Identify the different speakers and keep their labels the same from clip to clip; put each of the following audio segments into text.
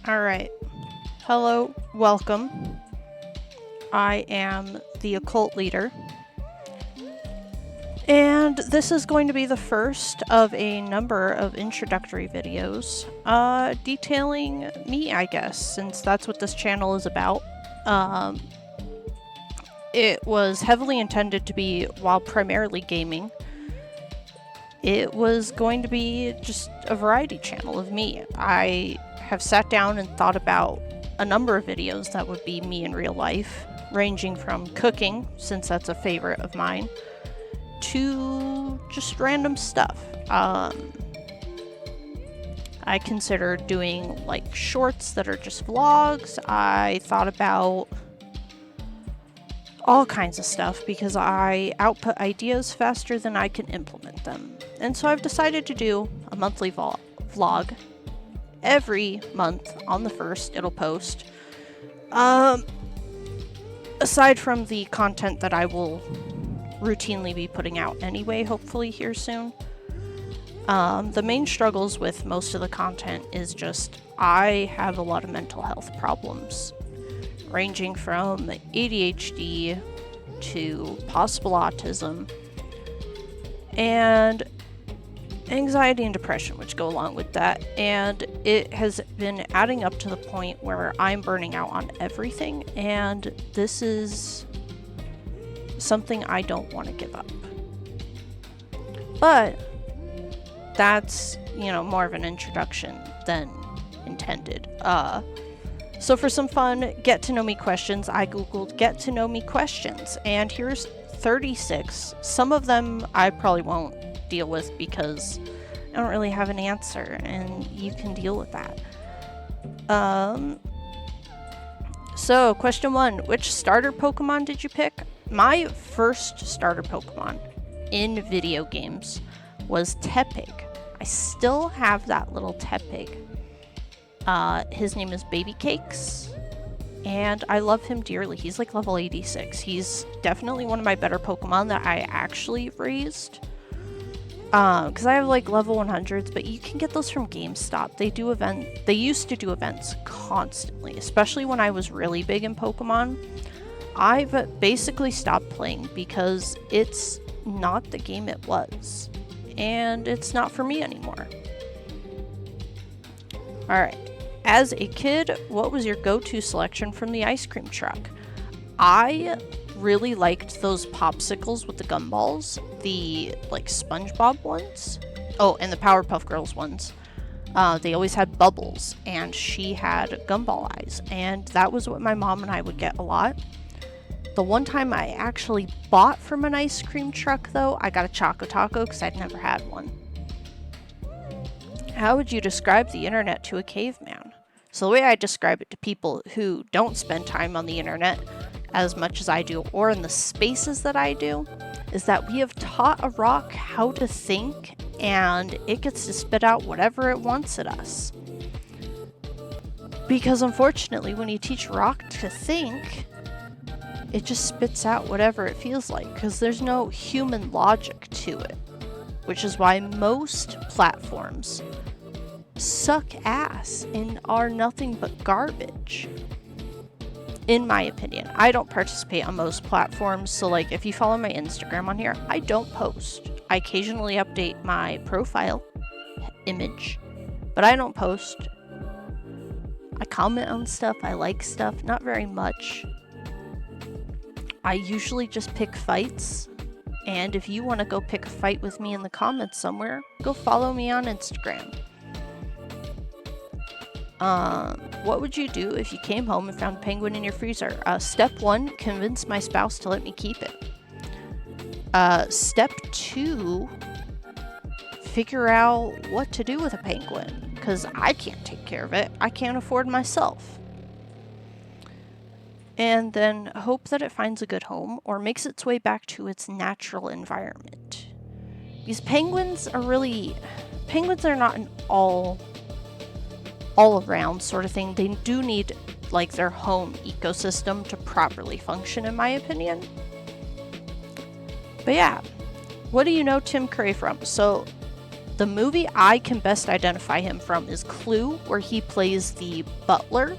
Speaker 1: Alright. Hello, welcome. I am the occult leader. And this is going to be the first of a number of introductory videos detailing me, I guess, since that's what this channel is about. It was heavily intended to be, while primarily gaming, it was going to be just a variety channel of me. I have sat down and thought about a number of videos that would be me in real life, ranging from cooking, since that's a favorite of mine, to just random stuff. I considered doing like shorts that are just vlogs. I thought about all kinds of stuff because I output ideas faster than I can implement them. And so I've decided to do a monthly vlog. Every month on the 1st it'll post. Aside from the content that I will routinely be putting out anyway, hopefully here soon. The main struggles with most of the content is just I have a lot of mental health problems, ranging from ADHD to possible autism and anxiety and depression, which go along with that. And it has been adding up to the point where I'm burning out on everything, and this is something I don't want to give up. But that's, more of an introduction than intended. So for some fun get to know me questions, I googled get to know me questions, and here's 36. Some of them I probably won't deal with because I don't really have an answer, and you can deal with that. So question 1, which starter Pokemon did you pick? My first starter Pokemon in video games was Tepig. I still have that little Tepig. His name is Baby Cakes, and I love him dearly. He's like level 86. He's definitely one of my better Pokemon that I actually raised. Because I have like level 100s, but you can get those from GameStop. They used to do events constantly, especially when I was really big in Pokemon. I've basically stopped playing because it's not the game it was, and it's not for me anymore. Alright, as a kid, what was your go-to selection from the ice cream truck? I really liked those popsicles with the gumballs, the like SpongeBob ones. Oh, and the Powerpuff Girls ones. They always had bubbles, and she had gumball eyes, and that was what my mom and I would get a lot. The one time I actually bought from an ice cream truck, though, I got a Choco Taco because I'd never had one. How would you describe the internet to a caveman? So the way I describe it to people who don't spend time on the internet as much as I do, or in the spaces that I do, is that we have taught a rock how to think, and it gets to spit out whatever it wants at us. Because unfortunately, when you teach a rock to think, it just spits out whatever it feels like, because there's no human logic to it. Which is why most platforms suck ass and are nothing but garbage. In my opinion. I don't participate on most platforms, so like if you follow my Instagram on here, I don't post. I occasionally update my profile image, but I don't post. I comment on stuff, I like stuff, not very much. I usually just pick fights, and if you want to go pick a fight with me in the comments somewhere, go follow me on Instagram. What would you do if you came home and found a penguin in your freezer? Step 1, convince my spouse to let me keep it. Step 2, figure out what to do with a penguin, because I can't take care of it. I can't afford myself. And then hope that it finds a good home or makes its way back to its natural environment. These penguins are not an all around sort of thing. They do need like their home ecosystem to properly function, in my opinion. But yeah, what do you know Tim Curry from? So The movie I can best identify him from is Clue, where he plays the butler.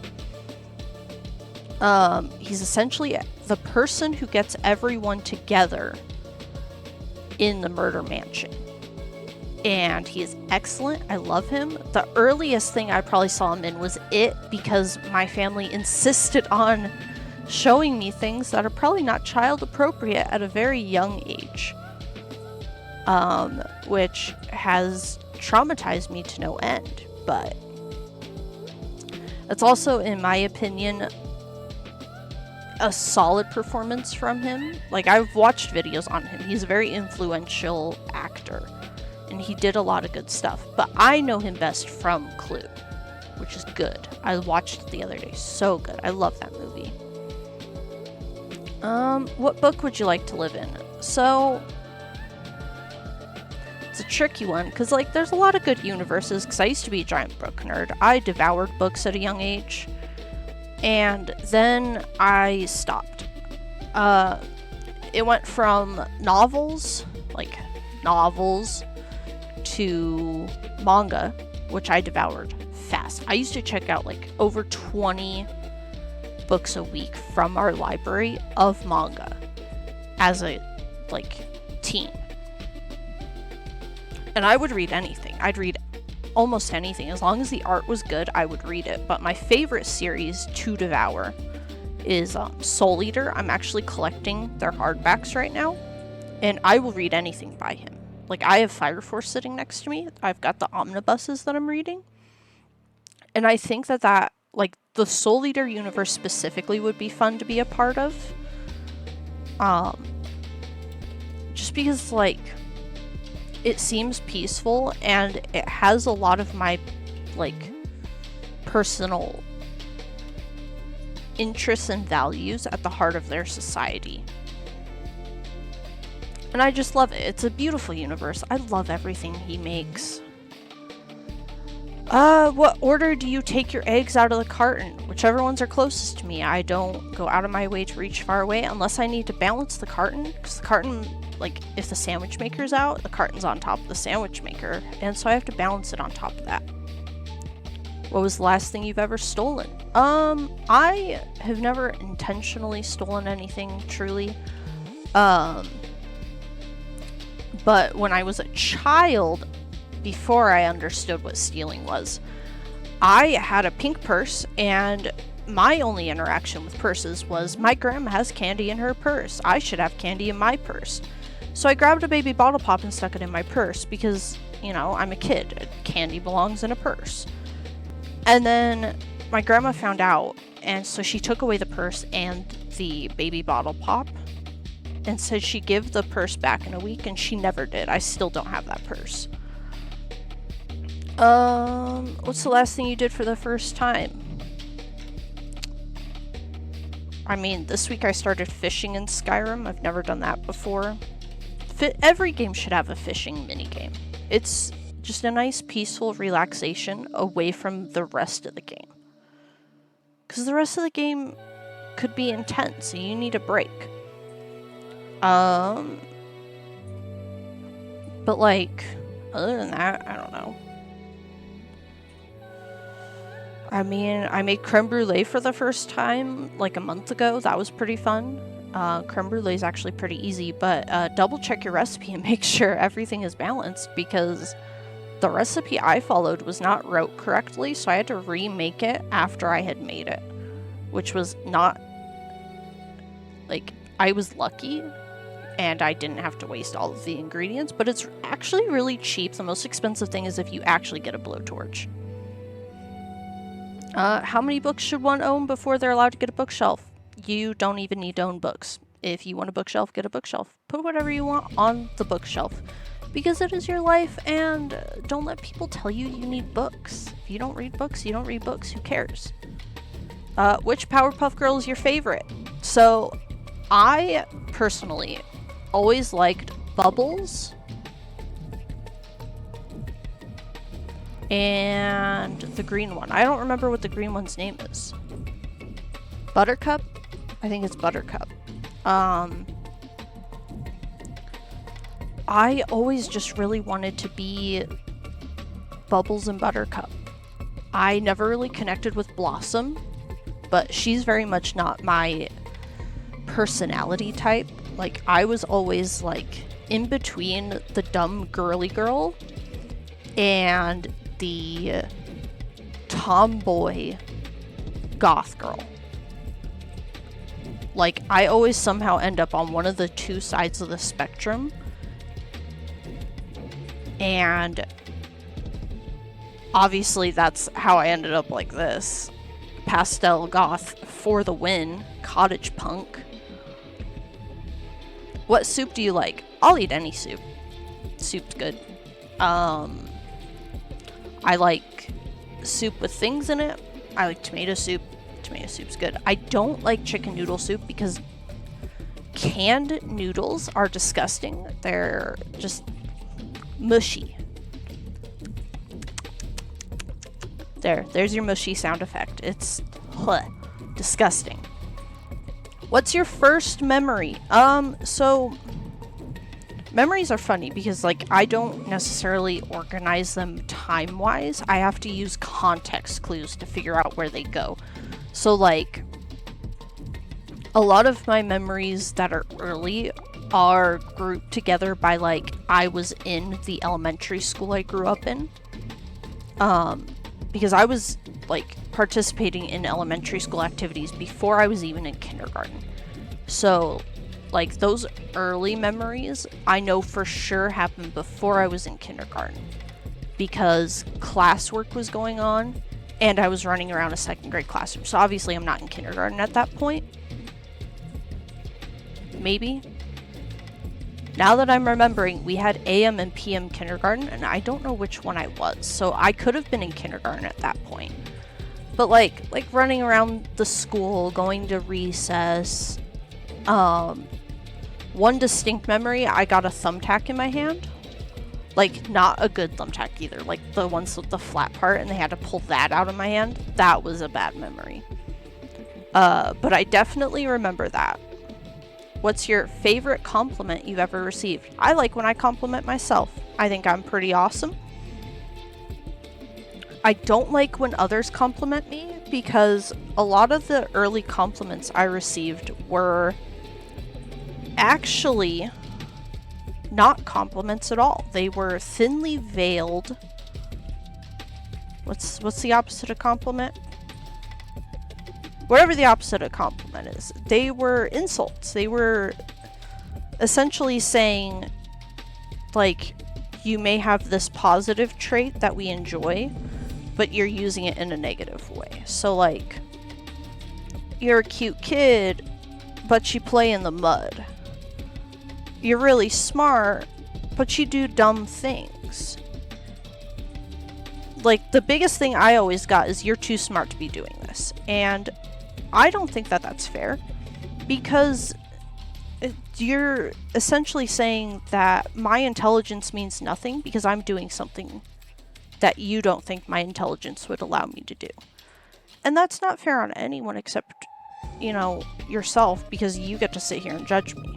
Speaker 1: He's essentially the person who gets everyone together in the murder mansion. And he is excellent. I love him. The earliest thing I probably saw him in was It, because my family insisted on showing me things that are probably not child appropriate at a very young age. Which has traumatized me to no end. But it's also, in my opinion, a solid performance from him. Like, I've watched videos on him. He's a very influential actor. And he did a lot of good stuff. But I know him best from Clue, which is good. I watched it the other day. So good. I love that movie. What book would you like to live in? So, it's a tricky one, because, like, there's a lot of good universes, because I used to be a giant book nerd. I devoured books at a young age. And then I stopped. It went from novels, to manga, which I devoured fast. I used to check out like over 20 books a week from our library of manga as a teen. And I would read anything. I'd read almost anything. As long as the art was good, I would read it. But my favorite series to devour is Soul Eater. I'm actually collecting their hardbacks right now, and I will read anything by him. Like, I have Fire Force sitting next to me. I've got the omnibuses that I'm reading. And I think that the Soul Eater universe specifically would be fun to be a part of. Just because, it seems peaceful, and it has a lot of my, personal interests and values at the heart of their society. And I just love it. It's a beautiful universe. I love everything he makes. What order do you take your eggs out of the carton? Whichever ones are closest to me. I don't go out of my way to reach far away unless I need to balance the carton. Because the carton, if the sandwich maker's out, the carton's on top of the sandwich maker. And so I have to balance it on top of that. What was the last thing you've ever stolen? I have never intentionally stolen anything, truly. But when I was a child, before I understood what stealing was, I had a pink purse, and my only interaction with purses was, my grandma has candy in her purse. I should have candy in my purse. So I grabbed a baby bottle pop and stuck it in my purse because, I'm a kid. Candy belongs in a purse. And then my grandma found out, and so she took away the purse and the baby bottle pop and said she'd give the purse back in a week, and she never did. I still don't have that purse. What's the last thing you did for the first time? I mean, this week I started fishing in Skyrim. I've never done that before. Every game should have a fishing minigame. It's just a nice, peaceful relaxation away from the rest of the game. Because the rest of the game could be intense, and you need a break. But other than that, I don't know. I mean, I made creme brulee for the first time, a month ago. That was pretty fun. Creme brulee is actually pretty easy, but double check your recipe and make sure everything is balanced, because the recipe I followed was not wrote correctly, so I had to remake it after I had made it, which was not, I was lucky, and I didn't have to waste all of the ingredients, but it's actually really cheap. The most expensive thing is if you actually get a blowtorch. How many books should one own before they're allowed to get a bookshelf? You don't even need to own books. If you want a bookshelf, get a bookshelf. Put whatever you want on the bookshelf, because it is your life, and don't let people tell you you need books. If you don't read books, you don't read books. Who cares? Which Powerpuff Girl is your favorite? So, I personally always liked Bubbles and the green one. I don't remember what the green one's name is. Buttercup? I think it's Buttercup. I always just really wanted to be Bubbles and Buttercup. I never really connected with Blossom, but she's very much not my personality type. Like, I was always like in between the dumb girly girl and the tomboy goth girl. Like, I always somehow end up on one of the two sides of the spectrum. And obviously that's how I ended up like this. Pastel goth for the win. Cottage punk. What soup do you like? I'll eat any soup. Soup's good. I like soup with things in it. I like tomato soup. Tomato soup's good. I don't like chicken noodle soup because canned noodles are disgusting. They're just mushy. There's your mushy sound effect. It's disgusting. What's your first memory? So memories are funny because, like, I don't necessarily organize them time-wise. I have to use context clues to figure out where they go. So, like, a lot of my memories that are early are grouped together by, like, I was in the elementary school I grew up in. Because I was, like, participating in elementary school activities before I was even in kindergarten. So, like, those early memories, I know for sure happened before I was in kindergarten. Because classwork was going on, and I was running around a second grade classroom. So obviously I'm not in kindergarten at that point. Maybe. Now that I'm remembering, we had AM and PM kindergarten, and I don't know which one I was. So I could have been in kindergarten at that point. But like running around the school, going to recess. One distinct memory, I got a thumbtack in my hand. Like, not a good thumbtack either. Like, the ones with the flat part, and they had to pull that out of my hand. That was a bad memory. But I definitely remember that. What's your favorite compliment you've ever received? I like when I compliment myself. I think I'm pretty awesome. I don't like when others compliment me, because a lot of the early compliments I received were actually not compliments at all. They were thinly veiled. What's the opposite of compliment? Whatever the opposite of compliment is. They were insults. They were essentially saying, like, you may have this positive trait that we enjoy, but you're using it in a negative way. So, like, you're a cute kid, but you play in the mud. You're really smart, but you do dumb things. Like, the biggest thing I always got is, you're too smart to be doing this. And I don't think that that's fair, because you're essentially saying that my intelligence means nothing because I'm doing something that you don't think my intelligence would allow me to do. And that's not fair on anyone except, you know, yourself, because you get to sit here and judge me.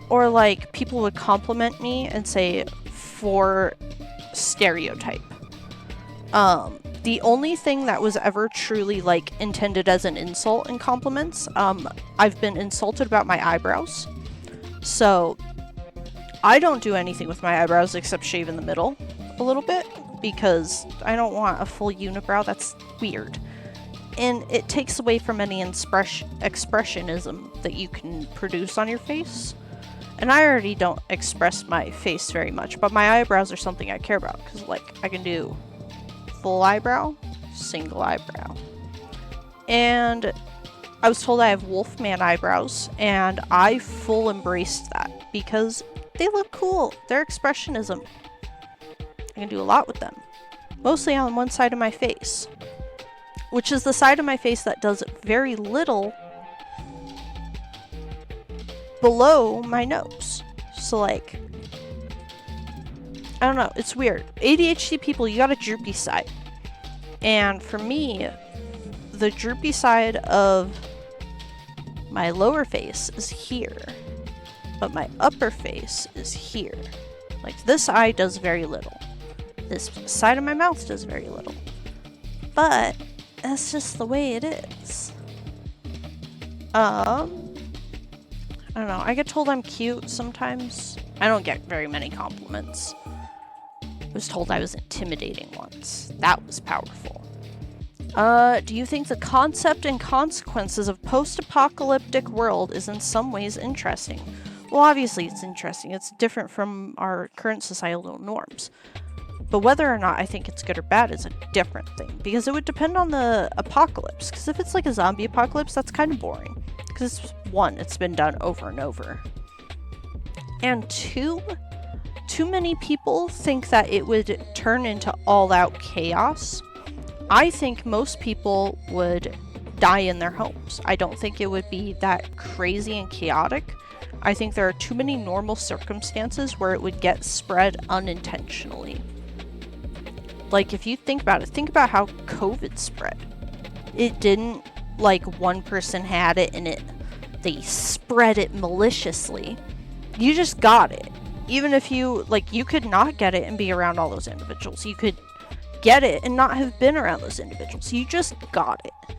Speaker 1: Or, like, people would compliment me and say, for stereotype. The only thing that was ever truly, like, intended as an insult in compliments, I've been insulted about my eyebrows. So, I don't do anything with my eyebrows except shave in the middle a little bit, because I don't want a full unibrow. That's weird. And it takes away from any expressionism that you can produce on your face. And I already don't express my face very much, but my eyebrows are something I care about, because, like, I can do full eyebrow, single eyebrow. And I was told I have Wolfman eyebrows, and I full embraced that, because they look cool. They're expressionism. I can do a lot with them. Mostly on one side of my face, which is the side of my face that does very little below my nose. So, like, I don't know, it's weird. ADHD people, you got a droopy side. And for me, the droopy side of my lower face is here, but my upper face is here. Like, this eye does very little. This side of my mouth does very little. But that's just the way it is. I don't know. I get told I'm cute sometimes. I don't get very many compliments. I was told I was intimidating once. That was powerful. Do you think the concept and consequences of post-apocalyptic world is in some ways interesting? Well, obviously it's interesting. It's different from our current societal norms. But whether or not I think it's good or bad is a different thing, because it would depend on the apocalypse. Because if it's like a zombie apocalypse, that's kind of boring. Because one, it's been done over and over. And two, too many people think that it would turn into all-out chaos. I think most people would die in their homes. I don't think it would be that crazy and chaotic. I think there are too many normal circumstances where it would get spread unintentionally. Like, if you think about it, think about how COVID spread. It didn't, like, one person had it and they spread it maliciously. You just got it. Even if you could not get it and be around all those individuals. You could get it and not have been around those individuals. You just got it.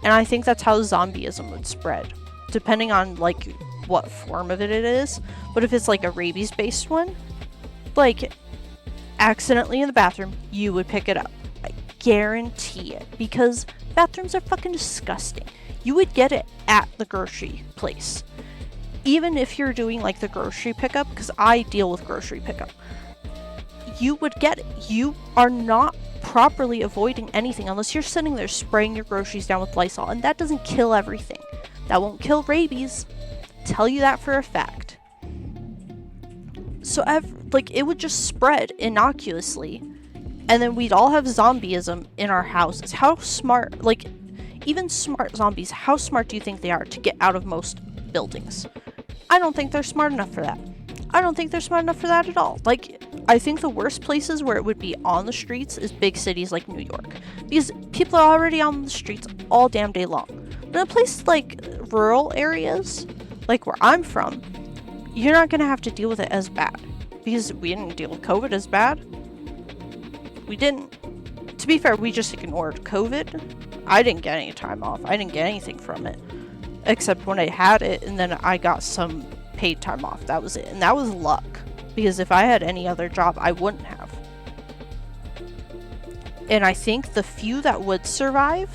Speaker 1: And I think that's how zombieism would spread, depending on, like, what form of it is. But if it's, like, a rabies-based one, like, accidentally in the bathroom, you would pick it up. I guarantee it. Because bathrooms are fucking disgusting. You would get it at the grocery place. Even if you're doing, like, the grocery pickup, because I deal with grocery pickup, you would get it. You are not properly avoiding anything unless you're sitting there spraying your groceries down with Lysol, and that doesn't kill everything. That won't kill rabies. Tell you that for a fact. So, it would just spread innocuously, and then we'd all have zombieism in our houses. How smart, even smart zombies, how smart do you think they are to get out of most buildings? I don't think they're smart enough for that. I don't think they're smart enough for that at all. I think the worst places where it would be on the streets is big cities like New York. Because people are already on the streets all damn day long. But in a place like rural areas, like where I'm from, you're not going to have to deal with it as bad. Because we didn't deal with COVID as bad. We didn't. To be fair, we just ignored COVID. I didn't get any time off. I didn't get anything from it. Except when I had it, and then I got some paid time off. That was it. And that was luck. Because if I had any other job, I wouldn't have. And I think the few that would survive,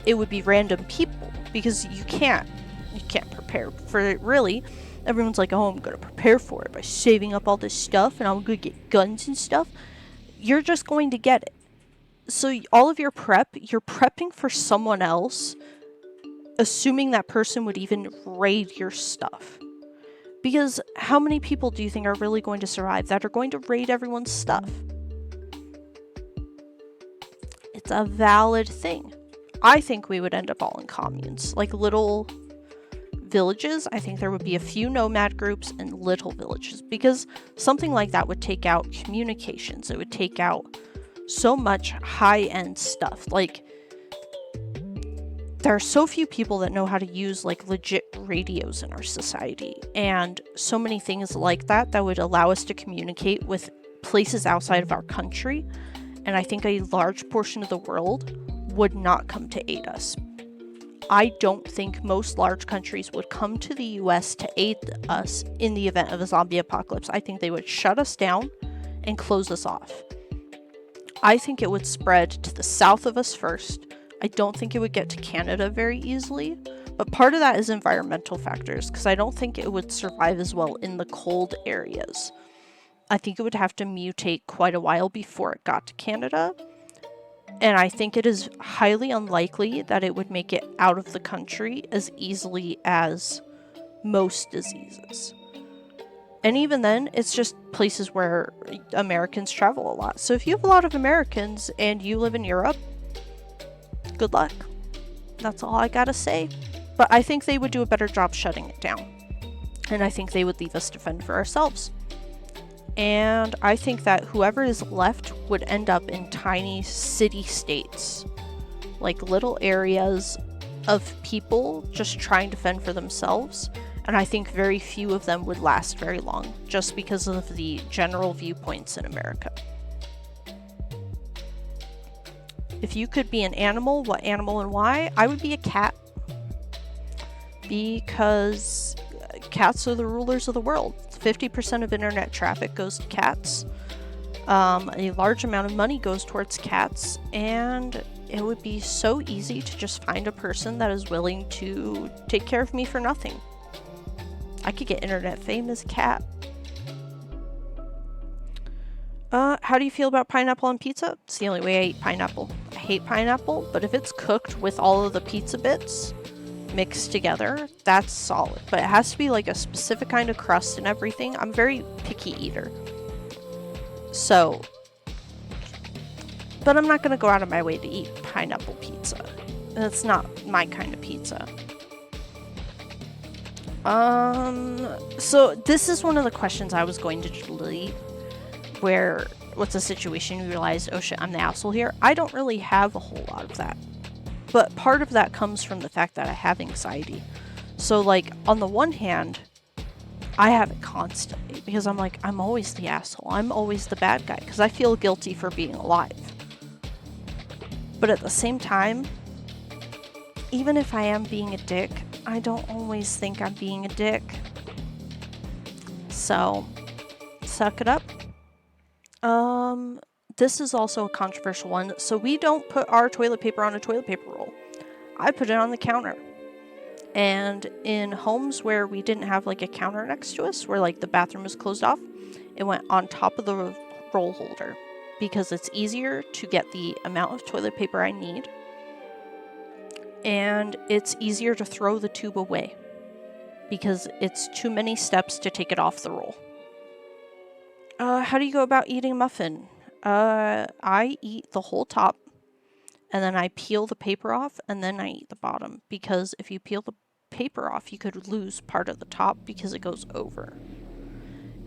Speaker 1: it would be random people. Because you can't prepare for it, really. Everyone's like, oh, I'm going to prepare for it by saving up all this stuff, and I'm going to get guns and stuff. You're just going to get it. So all of your prep, you're prepping for someone else, assuming that person would even raid your stuff. Because how many people do you think are really going to survive that are going to raid everyone's stuff? It's a valid thing. I think we would end up all in communes, like little villages. I think there would be a few nomad groups and little villages, because something like that would take out communications. It would take out so much high-end stuff. There are so few people that know how to use legit radios in our society, and so many things like that would allow us to communicate with places outside of our country. And I think a large portion of the world would not come to aid us. I don't think most large countries would come to the US to aid us in the event of a zombie apocalypse. I think they would shut us down and close us off. I think it would spread to the south of us first. I don't think it would get to Canada very easily, but part of that is environmental factors, because I don't think it would survive as well in the cold areas. I think it would have to mutate quite a while before it got to Canada, and I think it is highly unlikely that it would make it out of the country as easily as most diseases. And even then, it's just places where Americans travel a lot. So if you have a lot of Americans and you live in Europe, good luck. That's all I gotta say. But I think they would do a better job shutting it down. And I think they would leave us to fend for ourselves. And I think that whoever is left would end up in tiny city-states. Like little areas of people just trying to fend for themselves. And I think very few of them would last very long, just because of the general viewpoints in America. if you could be an animal, what animal and why? I would be a cat. Because cats are the rulers of the world. 50% of internet traffic goes to cats. A large amount of money goes towards cats, and it would be so easy to just find a person that is willing to take care of me for nothing. I could get internet fame as a cat. How do you feel about pineapple on pizza? It's the only way I eat pineapple. I hate pineapple, but if it's cooked with all of the pizza bits mixed together, that's solid. But it has to be like a specific kind of crust and everything. I'm a very picky eater. So, but I'm not going to go out of my way to eat pineapple pizza. That's not my kind of pizza. So this is one of the questions I was going to delete, where what's a situation you realize, oh shit, I'm the asshole here. I don't really have a whole lot of that. But part of that comes from the fact that I have anxiety. So like, on the one hand, I have it constantly because I'm like, I'm always the asshole. I'm always the bad guy because I feel guilty for being alive. But at the same time, even if I am being a dick, I don't always think I'm being a dick. So, suck it up. This is also a controversial one. So we don't put our toilet paper on a toilet paper roll. I put it on the counter. And in homes where we didn't have like a counter next to us, where like the bathroom was closed off, it went on top of the roll holder because it's easier to get the amount of toilet paper I need. And it's easier to throw the tube away because it's too many steps to take it off the roll. How do you go about eating a muffin? I eat the whole top, and then I peel the paper off, and then I eat the bottom. Because if you peel the paper off, you could lose part of the top because it goes over.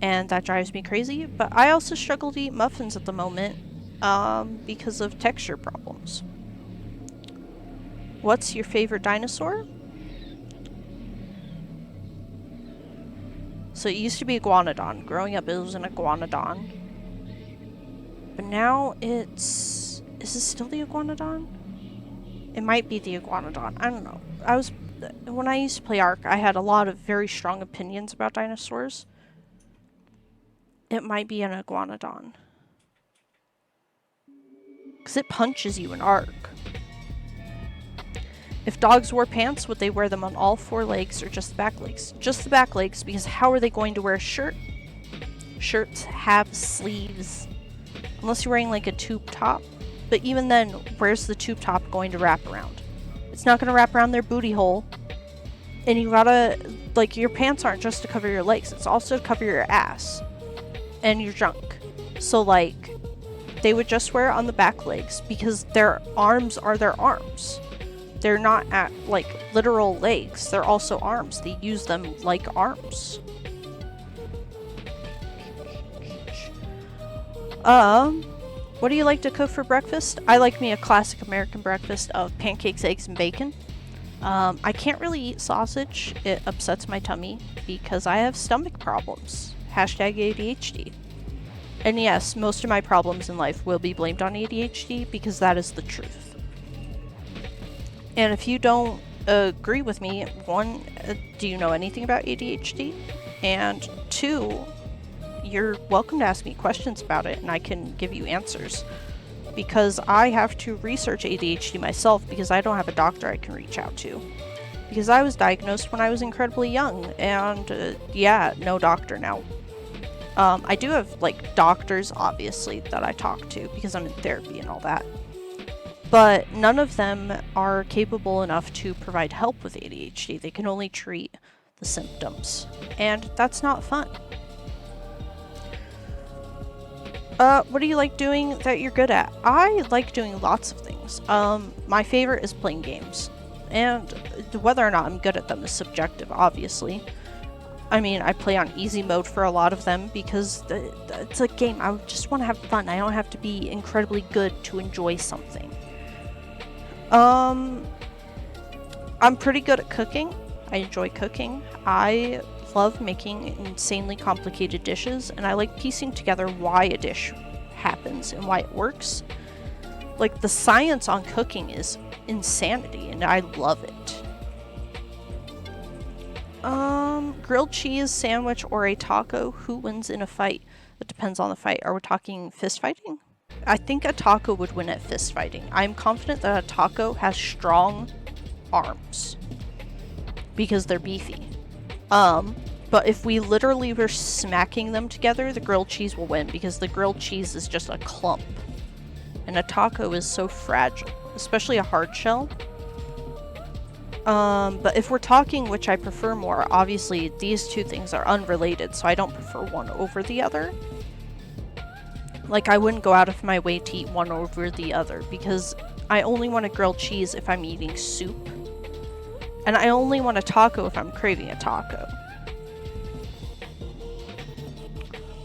Speaker 1: And that drives me crazy. But I also struggle to eat muffins at the moment because of texture problems. What's your favorite dinosaur? So it used to be iguanodon. Growing up, it was an iguanodon. But now it's... Is this still the iguanodon? It might be the iguanodon. I don't know. When I used to play Ark, I had a lot of very strong opinions about dinosaurs. It might be an iguanodon. Because it punches you in Ark. If dogs wore pants, would they wear them on all four legs or just the back legs? Just the back legs, because how are they going to wear a shirt? Shirts have sleeves. Unless you're wearing like a tube top. But even then, where's the tube top going to wrap around? It's not going to wrap around their booty hole. And you gotta, like, your pants aren't just to cover your legs. It's also to cover your ass. And your junk. So, like, they would just wear it on the back legs because their arms are their arms. They're not at, like, literal legs. They're also arms. They use them like arms. What do you like to cook for breakfast? I like me a classic American breakfast of pancakes, eggs, and bacon. I can't really eat sausage. It upsets my tummy because I have stomach problems. Hashtag ADHD. And yes, most of my problems in life will be blamed on ADHD because that is the truth. And if you don't agree with me, one, do you know anything about ADHD? And two, you're welcome to ask me questions about it and I can give you answers. Because I have to research ADHD myself because I don't have a doctor I can reach out to. Because I was diagnosed when I was incredibly young and yeah, no doctor now. I do have like doctors obviously that I talk to because I'm in therapy and all that. But none of them are capable enough to provide help with ADHD. They can only treat the symptoms. And that's not fun. What do you like doing that you're good at? I like doing lots of things. My favorite is playing games. And whether or not I'm good at them is subjective, obviously. I mean, I play on easy mode for a lot of them because it's a game. I just want to have fun. I don't have to be incredibly good to enjoy something. I'm pretty good at cooking. I enjoy cooking. I love making insanely complicated dishes, and I like piecing together why a dish happens and why it works. Like, the science on cooking is insanity, and I love it. Grilled cheese sandwich or a taco? Who wins in a fight? It depends on the fight. Are we talking fist fighting? I think a taco would win at fist fighting. I'm confident that a taco has strong arms because they're beefy. But if we literally were smacking them together, the grilled cheese will win because the grilled cheese is just a clump. And a taco is so fragile, especially a hard shell. But if we're talking which I prefer more, obviously these two things are unrelated, so I don't prefer one over the other. Like, I wouldn't go out of my way to eat one over the other, because I only want a grilled cheese if I'm eating soup. And I only want a taco if I'm craving a taco.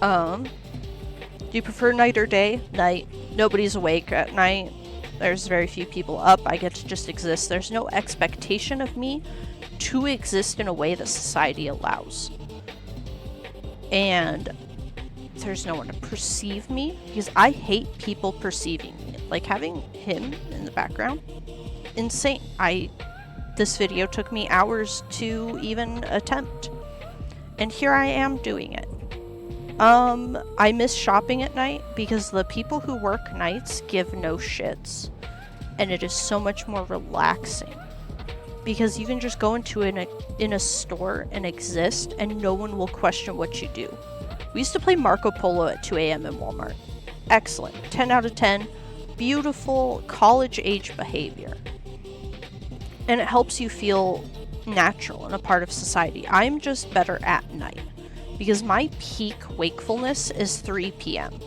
Speaker 1: Do you prefer night or day? Night. Nobody's awake at night. There's very few people up. I get to just exist. There's no expectation of me to exist in a way that society allows. And there's no one to perceive me, because I hate people perceiving me. Like, having him in the background, insane. This video took me hours to even attempt. And here I am doing it. I miss shopping at night because the people who work nights give no shits. And it is so much more relaxing. Because you can just go into in a store and exist and no one will question what you do. We used to play Marco Polo at 2 a.m. in Walmart. Excellent. 10 out of 10. Beautiful college-age behavior. And it helps you feel natural and a part of society. I'm just better at night. Because my peak wakefulness is 3 p.m.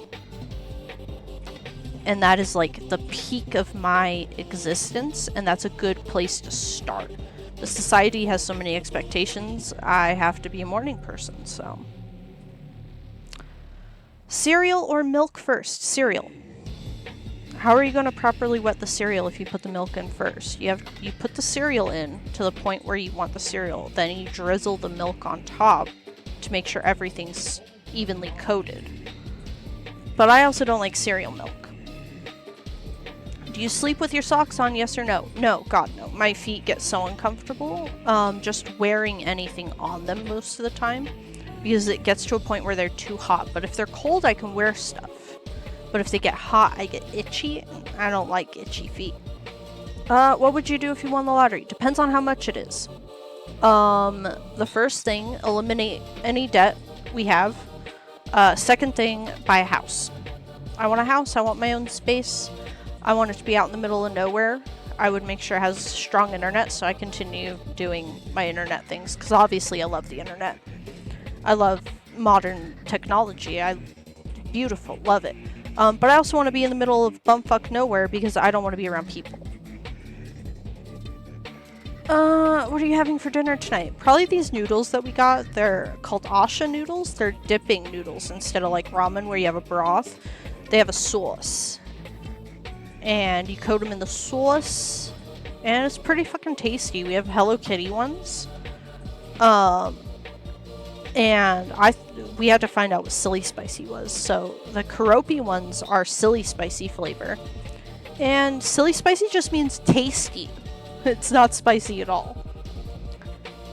Speaker 1: And that is like the peak of my existence, and that's a good place to start. The society has so many expectations, I have to be a morning person, so. Cereal or milk first? Cereal. How are you going to properly wet the cereal if you put the milk in first? You put the cereal in to the point where you want the cereal, then you drizzle the milk on top to make sure everything's evenly coated. But I also don't like cereal milk. Do you sleep with your socks on, yes or no? No, God no. My feet get so uncomfortable just wearing anything on them most of the time because it gets to a point where they're too hot. But if they're cold, I can wear stuff. But if they get hot, I get itchy, and I don't like itchy feet. What would you do if you won the lottery? Depends on how much it is. The first thing, eliminate any debt we have. Second thing, buy a house. I want a house. I want my own space. I want it to be out in the middle of nowhere. I would make sure it has strong internet so I continue doing my internet things, because obviously I love the internet. I love modern technology. Beautiful, love it. But I also want to be in the middle of bumfuck nowhere because I don't want to be around people. What are you having for dinner tonight? Probably these noodles that we got. They're called Asha noodles. They're dipping noodles instead of like ramen where you have a broth. They have a sauce. And you coat them in the sauce. And it's pretty fucking tasty. We have Hello Kitty ones. And we had to find out what silly spicy was. So the Karopi ones are silly spicy flavor. And silly spicy just means tasty. It's not spicy at all.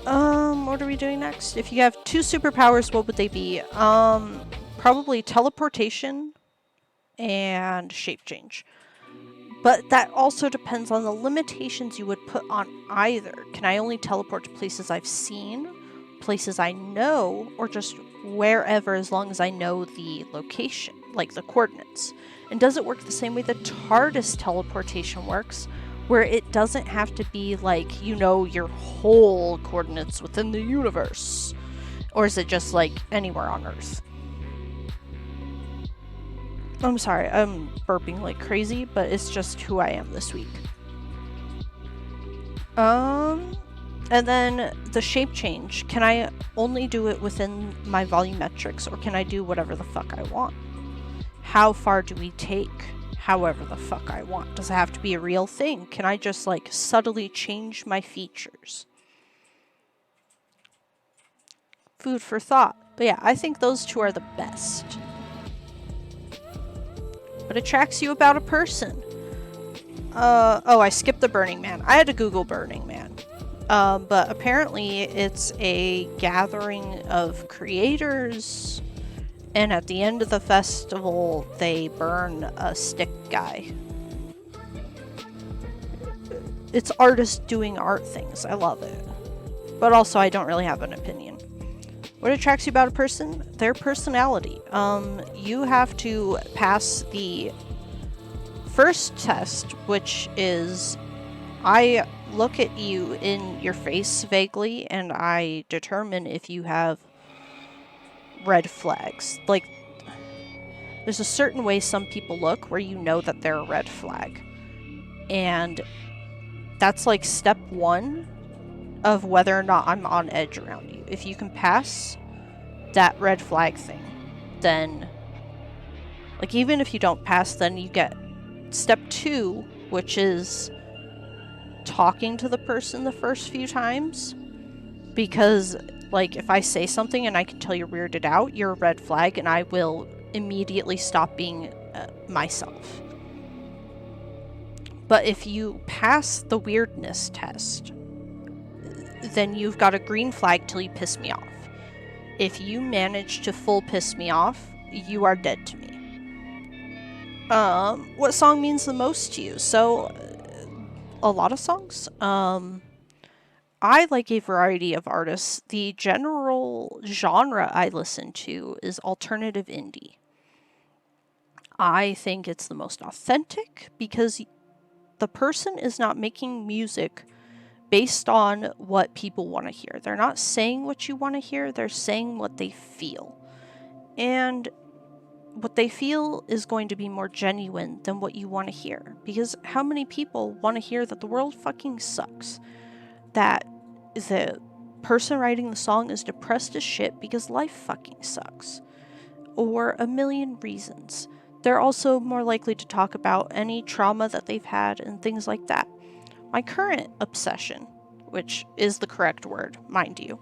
Speaker 1: What are we doing next? If you have 2 superpowers, what would they be? Probably teleportation and shape change. But that also depends on the limitations you would put on either. Can I only teleport to places I've seen, places I know, or just wherever as long as I know the location, like the coordinates? And does it work the same way the TARDIS teleportation works, where it doesn't have to be like, you know, your whole coordinates within the universe? Or is it just like anywhere on Earth? I'm sorry, I'm burping like crazy, but it's just who I am this week. And then the shape change. Can I only do it within my volumetrics, or can I do whatever the fuck I want? How far do we take however the fuck I want? Does it have to be a real thing? Can I just like subtly change my features? Food for thought. But yeah, I think those two are the best. What attracts you about a person? Oh, I skipped the Burning Man. I had to Google Burning Man. But apparently it's a gathering of creators, and at the end of the festival, they burn a stick guy. It's artists doing art things. I love it. But also, I don't really have an opinion. What attracts you about a person? Their personality. You have to pass the first test, which is I look at you in your face vaguely and I determine if you have red flags. Like, there's a certain way some people look where you know that they're a red flag. And that's like step one of whether or not I'm on edge around you. If you can pass that red flag thing, then, like, even if you don't pass, then you get step two, which is talking to the person the first few times. Because, like, if I say something and I can tell you're weirded out, you're a red flag, and I will immediately stop being myself. But if you pass the weirdness test, then you've got a green flag till you piss me off. If you manage to full piss me off, you are dead to me. What song means the most to you? So, a lot of songs. I like a variety of artists. The general genre I listen to is alternative indie. I think it's the most authentic because the person is not making music based on what people want to hear. They're not saying what you want to hear, they're saying what they feel. And what they feel is going to be more genuine than what you want to hear. Because how many people want to hear that the world fucking sucks? That the person writing the song is depressed as shit because life fucking sucks. Or a million reasons. They're also more likely to talk about any trauma that they've had and things like that. My current obsession, which is the correct word, mind you,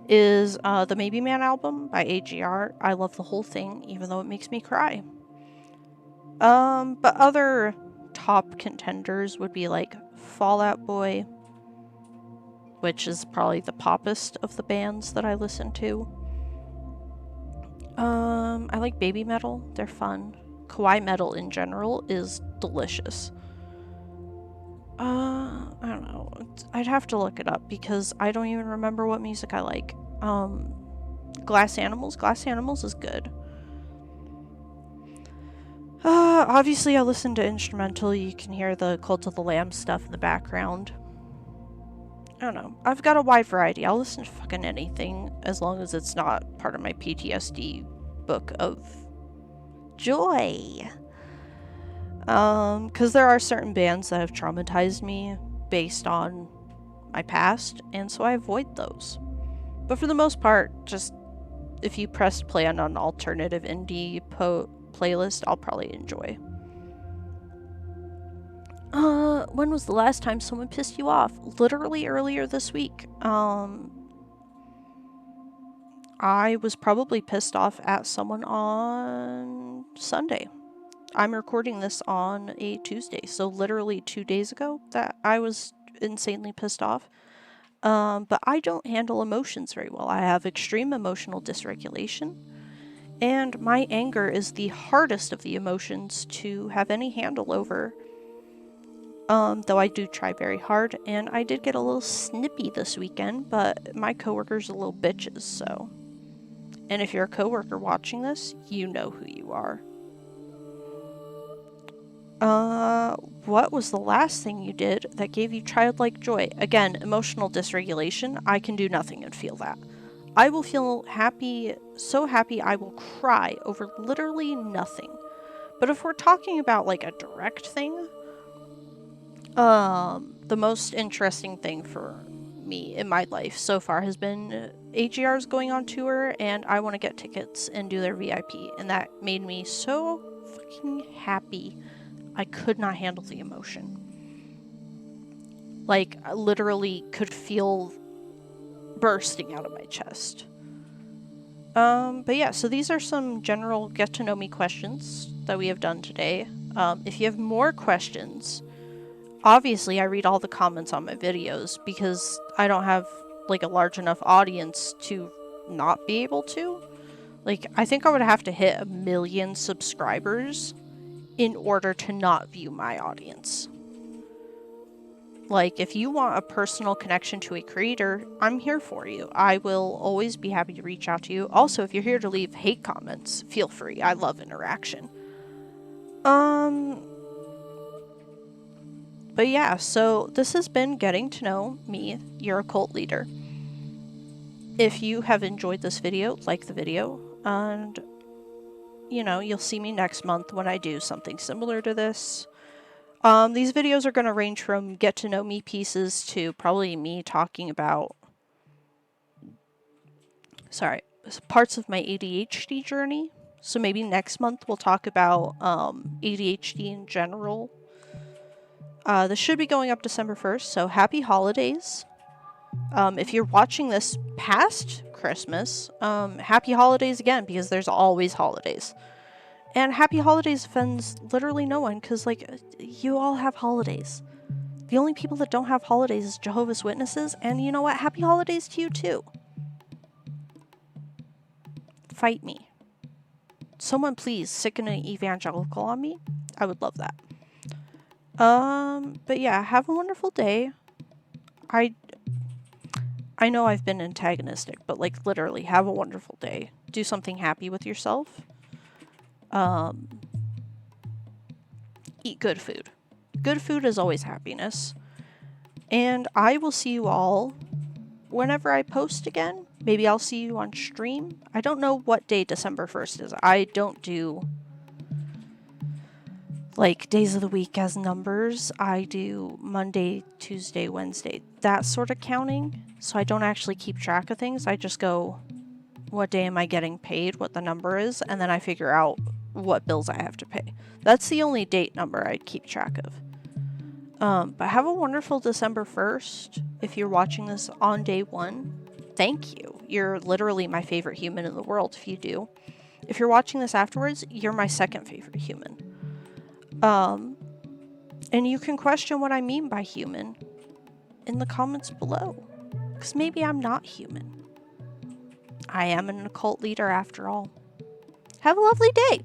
Speaker 1: is the Maybe Man album by AGR. I love the whole thing, even though it makes me cry. But other top contenders would be like Fall Out Boy, which is probably the poppest of the bands that I listen to. I like baby metal. They're fun. Kawaii metal in general is delicious. I don't know. I'd have to look it up because I don't even remember what music I like. Glass Animals. Glass Animals is good. Obviously I listen to instrumental. You can hear the Cult of the Lamb stuff in the background. I don't know. I've got a wide variety. I'll listen to fucking anything as long as it's not part of my PTSD book of joy. Because there are certain bands that have traumatized me based on my past, and so I avoid those. But for the most part, just if you press play on an alternative indie playlist, I'll probably enjoy. When was the last time someone pissed you off? Literally earlier this week. I was probably pissed off at someone on Sunday. I'm recording this on a Tuesday, so literally 2 days ago that I was insanely pissed off. But I don't handle emotions very well. I have extreme emotional dysregulation, and my anger is the hardest of the emotions to have any handle over. Though I do try very hard, and I did get a little snippy this weekend, but my coworkers are little bitches, so. And if you're a coworker watching this, you know who you are. What was the last thing you did that gave you childlike joy? Again, emotional dysregulation. I can do nothing and feel that. I will feel happy, so happy I will cry over literally nothing. But if we're talking about like a direct thing, the most interesting thing for me in my life so far has been AGR's going on tour, and I want to get tickets and do their VIP, and that made me so fucking happy. I could not handle the emotion. Like, I literally could feel bursting out of my chest. But yeah, so these are some general get-to-know-me questions that we have done today. If you have more questions, Obviously, I read all the comments on my videos because I don't have like a large enough audience to not be able to. Like, I think I would have to hit 1 million subscribers in order to not view my audience. Like, if you want a personal connection to a creator, I'm here for you. I will always be happy to reach out to you. Also, if you're here to leave hate comments, feel free. I love interaction. But yeah, so this has been Getting to Know Me, your Cult Leader. If you have enjoyed this video, like the video, and you know, you'll see me next month when I do something similar to this. These videos are going to range from get to know me pieces to probably me talking about, parts of my ADHD journey. So maybe next month we'll talk about ADHD in general. This should be going up December 1st, so happy holidays. If you're watching this past Christmas, happy holidays again, because there's always holidays. And happy holidays offends literally no one, because, like, you all have holidays. The only people that don't have holidays is Jehovah's Witnesses, and you know what? Happy holidays to you, too. Fight me. Someone please sicken an evangelical on me. I would love that. But yeah, have a wonderful day. I know I've been antagonistic, but, like, literally, have a wonderful day. Do something happy with yourself. Eat good food. Good food is always happiness. And I will see you all whenever I post again. Maybe I'll see you on stream. I don't know what day December 1st is. I don't do, like, days of the week as numbers. I do Monday, Tuesday, Wednesday, that sort of counting. So I don't actually keep track of things. I just go, what day am I getting paid, what the number is, and then I figure out what bills I have to pay. That's the only date number I'd keep track of. But have a wonderful December 1st. If you're watching this on day 1, thank you. You're literally my favorite human in the world if you do. If you're watching this afterwards, you're my second favorite human. And you can question what I mean by human in the comments below. Because maybe I'm not human. I am an occult leader after all. Have a lovely day!